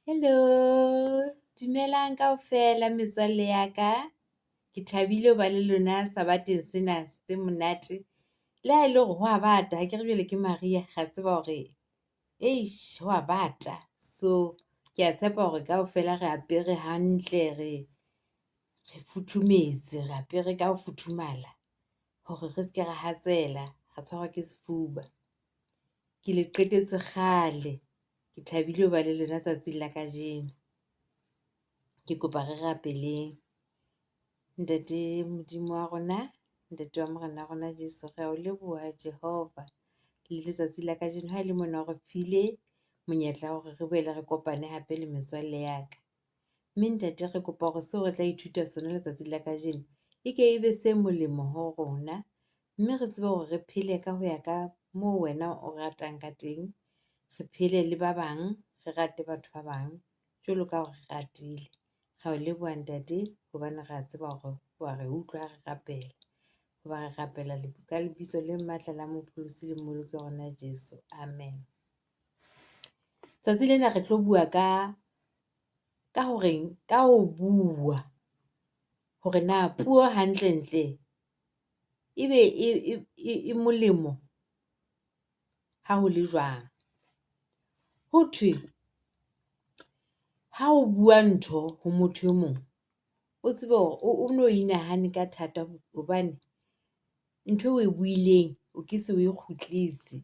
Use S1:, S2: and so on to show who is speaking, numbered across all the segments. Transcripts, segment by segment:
S1: Hello, dumelang kaofela metswalle ya ka. Ke thabile ho ba le lona sabateng sena se monate. Le ha e le hore ho a bata, ha ke re jwale ke Maria, ra tseba hore ho a bata. So ke a tshepa hore kaofela re apere hantle, re futhumetse, re apere ka ho futhumala hore re seke ra hatsela, ra tshwarwa ke sefuba. Ke le qetetse kgale. Ke thabile ho ba le lona tsatsing la kajeno. Ke kopa re rapeleng. Ntate Modimo wa rona, ntate wa Morena wa rona Jesu, re a o leboha Jehova le letsatsi la kajeno ha e le mona o re file monyetla hore re boele re kopane hape le metswalle ya ka. Mme ntate re kopa hore seo re tla ithuta sona letsatsi la kajeno e ke e be se molemo ho rona, mme re tsebe hore re phele ka ho ya ka moo wena o ratang ka teng. Re phele le ba bang, re rate batho ba bang jwalo ka hore re ratile. Ra o leboha ntate hobane re a tseba hore wa re utlwa ha re rapela. Hoba re rapela ka lebitso le matla la mopholosi le mmoloki wa rona Jesu. Amen. Tsatsi lena re tlo bua ka ho bua hore na puo hantlentle ebe e molemo ha ho le jwang. Ho thwe ha o bua ntho ho motho e mong, o tsebe hore o no inahane ka thata hobane ntho eo o e buileng o ke se o e kgutlise.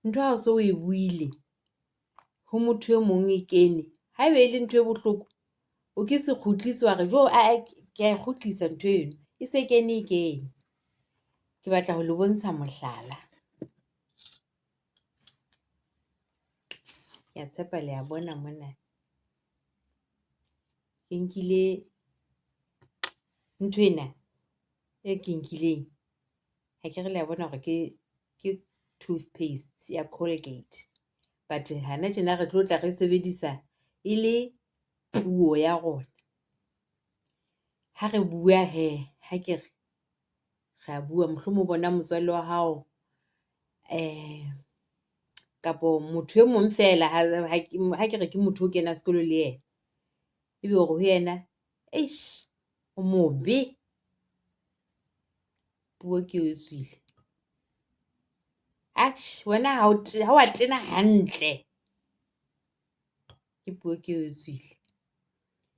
S1: Ntho ha o so o e buile ho motho e mong e kene, ha ebe e le ntho e bohloko, o ke se kgutlise wa re ke a e kgutlisa ntho eno, e se kene e kene. Ke batla ho le bontsha mohlala. Ke a tshepa le a bona mona. Ke nkile ntho ena e ke nkileng, ha ke re le a bona hore ke toothpaste ya Colgate, but hana tjena re tlo tla re sebedisa e le puo ya rona. Ha re bua ha ke re ra bua, mohlomong bona motswalle wa hao kapo motho e mong fela, ha ke re ke motho o kena sekolo le yena, ebe hore ho yena o mobe, puo ke e tswile. Wena ha o a tena hantle, ke puo ke e tswile.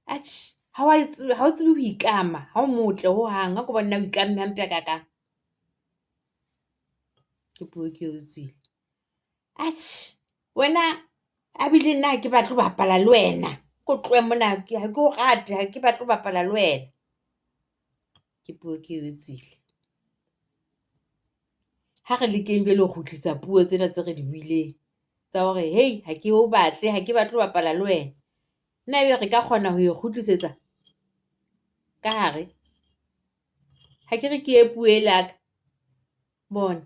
S1: Ha o tsebe ho ikama, ha o motle ho hang, ha ko bona o ikamme hampe hakakang, ke puo ke e tswile. Wena ebile nna ha ke batle ho bapala le wena, ko tlohe mona, ha ke o rate, ha ke batle ho bapala le wena, ke puo ke e tswile. Ha re lekeng jwale ho kgutlisa puo tsena tse re di buileng tsa hore ha ke o batle, ha ke batle ho bapala le wena, nna ebe re ka kgona ho e kgutlisetsa ka hare. Ha ke re ke e puo e la ka, bona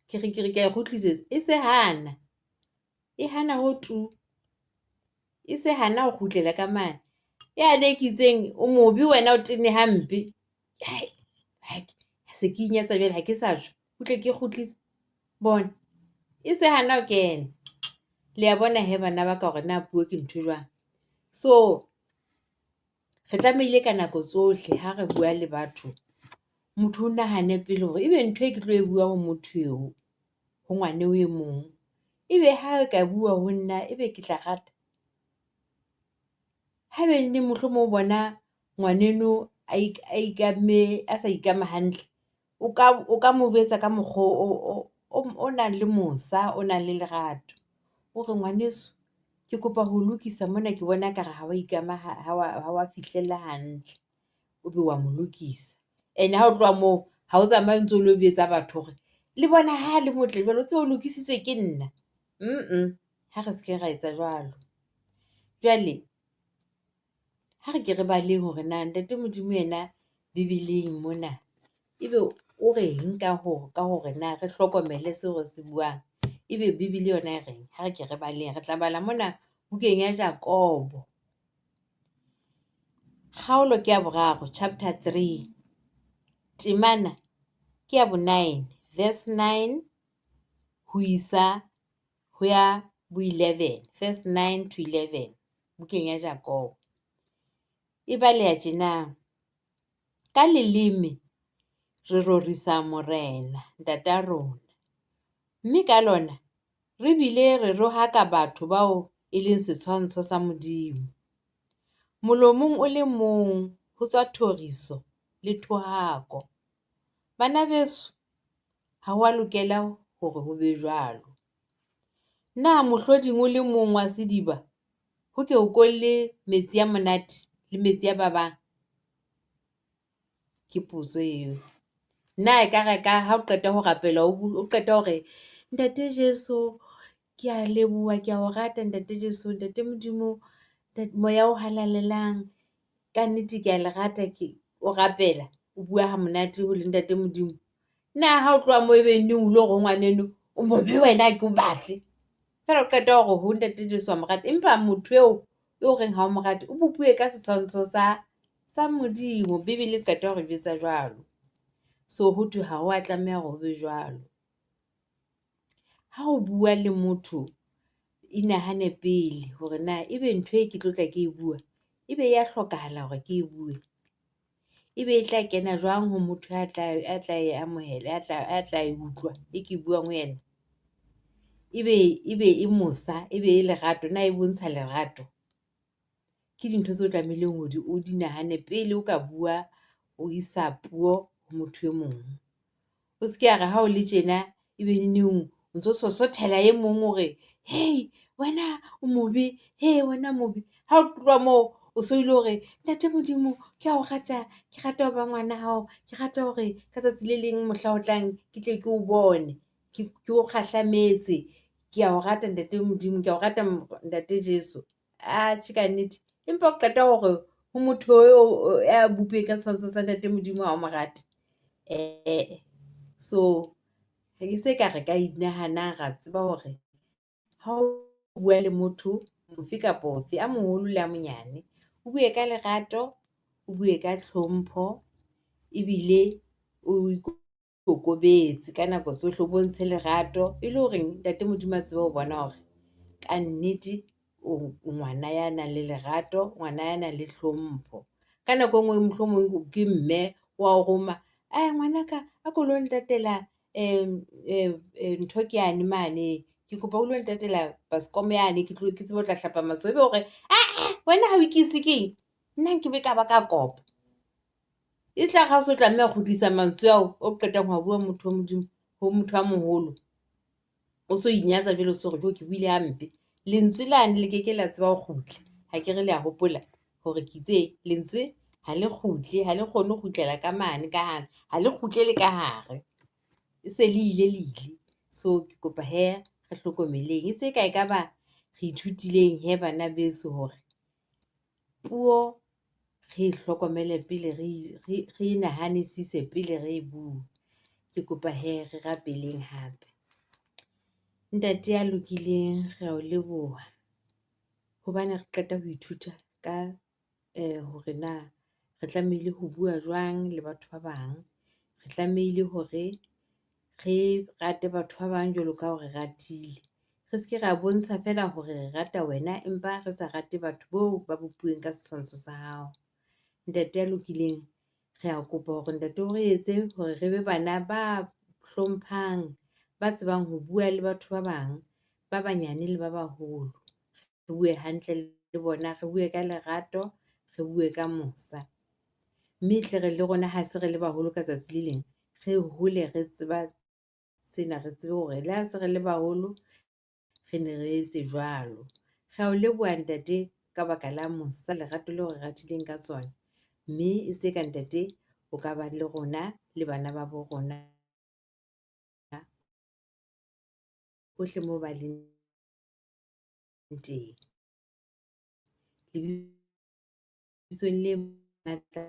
S1: ke re ke a e kgutlisetsa, e se hana, e hana ho tu, e se hana ho kgutlela ka mane. Yane e ke itseng o mobe wena, o tenne hampe, se ke inyatsa jwale, ha ke sa tjho, utlwe ke kgutlise, bona e se hana ho kena. Le a bona bana ba ka hore na puo ke ntho e jwang. So re tlamehile ka nako tsohle ha re bua le batho, motho o nahane pele hore ebe ntho e ke tlo e bua ho motho eo, ho ngwane e mong, ebe ha e ka bua ho nna, ebe ke tla rata. Haebe nne mohlomong o bona ngwaneno a sa ikama hantle, o ka mo jwetsa ka mokgwa o nang le mosa, o nang le lerato. O re ngwaneso, ke kopa ho lokisa mona, ke bona ekare ha wa ikama, ha wa fihlella hantle, o be wa mo lokisa. And ha o tloha moo, ha o tsamaye ntso lo jwetsa batho hore le bona ha le motle jwalo, o tsebe o lokisitswe ke nna. Ha re seke ra etsa jwalo. Jwale ha re ke re baleng hore na ntate Modimo yena Bebeleng mona, ebe o reng ka hore na re hlokomele seo re se buang. Ebe Bebele yona e reng? Ha re ke re baleng, re tla bala mona bukeng ya Jakobo, kgaolo ke ya 3, chapter 3, temana ke ya 9, verse 9 ho isa ho ya bo 11, verse 9 to 11, bukeng ya Jakobo. E baleya tjena, ka leleme re rorisa morena, ntata rona, mme ka lona re bile re rohaka batho bao e leng setshwantsho sa Modimo. Molomong o le mong ho tswa thoriso le thohako. Bana beso, ha wa lokela hore ho be jwalo. Na mohloding o le mong wa sediba ho ke o kolle metsi a monate le metsi a babang? Ke potso eo. Na e ka re ka ha o qeta ho rapela o qeta hore Ntate Jesu ke a leboha, ke a o rata Ntate Jesu, Ntate Modimo, moya o halalelang, ka nnete ke a le rata, o rapela o bua ha monate ho le Ntate Modimo. Na ha o tloha moo ebe neng o lo re ngwaneno o mobe wena ke o batle. Fela o qeta hore ho Ntate Jesu wa mo rata, empa motho eo reng ha o mo rate o bopuwe ka setshwantsho sa Modimo. Bebele e qeta hore jwetsa jwalo. So ho thwe ha wa tlameha hore ho be jwalo. Ha o bua le motho, inahane pele hore na ebe ntho e ke tlotla ke e bua, ebe ya hlokahala hore ke e bue. Ebe e tla kena jwang ho motho a tla e amohela, a tla e utlwa e ke buang ho yena. Ebe e mosa, ebe e lerato, na e bontsha lerato. Ke dintho tseo tlamehileng o di nahane pele o ka bua, o isa puo ho motho e mong. O se ke ya re ha o le tjena ebe neng o ntso sosothela e mong hore hei wena o mobe, hei wena mobe. Ha o tloha moo o so ile hore Ntate Modimo ke a o rata, ke rata ho ba ngwana hao, ke rata hore ka tsatsi le leng mohla o tlang ke tle ke o bone, ke o kgahlametse, ke a o rata Ntate Modimo, ke a o rata Ntate Jesu. Atjhe ka nnete, empa o qeta hore ho motho ya bupuwe ka setshwantsho sa Ntate Modimo ha o mo rate. So ke se ka re ka inahanang ra tseba hore ha o bua le motho ofe kapa ofe, a moholo le a monyane, o bue ka lerato, o bue ka tlhompho, ebile o ikokobetse ka nako tsohle, o bontshe lerato e le hore Ntate Modimo a tsebe ho bona hore ka nnete o ngwana ya nang le lerato, ngwana ya nang le hlompho. Ka nako enngwe mohlomong ke mme wa o roma, ngwanaka a ko lo ntatela ntho ke yane mane, ke kopa o lo ntatela baskom yane, ke tsebe ho tla hlapa matsoho. Ebe hore wena ha o ikise keng, nna ke be ka ba ka kopa. E tla ga o so tlameha kgutlisa mantswe ao o qetang ho bua motho wa Modimo ho motho a moholo, o so inyatsa jwale o so re ke buile hampe. Lentswe lane le keke la tseba ho kgutla. Ha ke re le a hopola hore ke itse lentswe ha le kgutle, ha le kgone ho kgutlela ka mane ka hare, ha le kgutlele ka hare. E se le ile. So ke kopa re hlokomeleng. E se ka ekaba re ithutileng bana beso hore puo re hlokomele pele re inahanisise pele re e bua. Ke kopa re rapeleng hape. Ntate ya lokileng, re a o leboha hobane re qeta ho ithuta ka hore na re tlamehile ho bua jwang le batho ba bang. Re tlamehile hore re rate batho ba bang jwalo ka hore ratile. Re se ke ra bontsha fela hore re rata wena empa re sa rate batho boo ba bopuweng ka setshwantsho sa hao. Ntate ya lokileng, re a kopa hore ntate o re etse hore re be bana ba hlomphang, ba tsebang ho bua le batho ba bang, ba banyane le ba baholo. Re bue hantle le bona, re bue ka lerato, re bue ka mosa. Mme tle re le rona ha se re le baholo ka tsatsi le leng, re hole re tseba sena, re tsebe hore le ha se re le baholo re ne re etse jwalo. Re a o leboha ntate ka baka la mosa, lerato leo re ratileng ka tsona. Mme e se ka ntate o ka ba le rona le bana ba bo rona hohle moo ba leng teng. Lebitsong le matla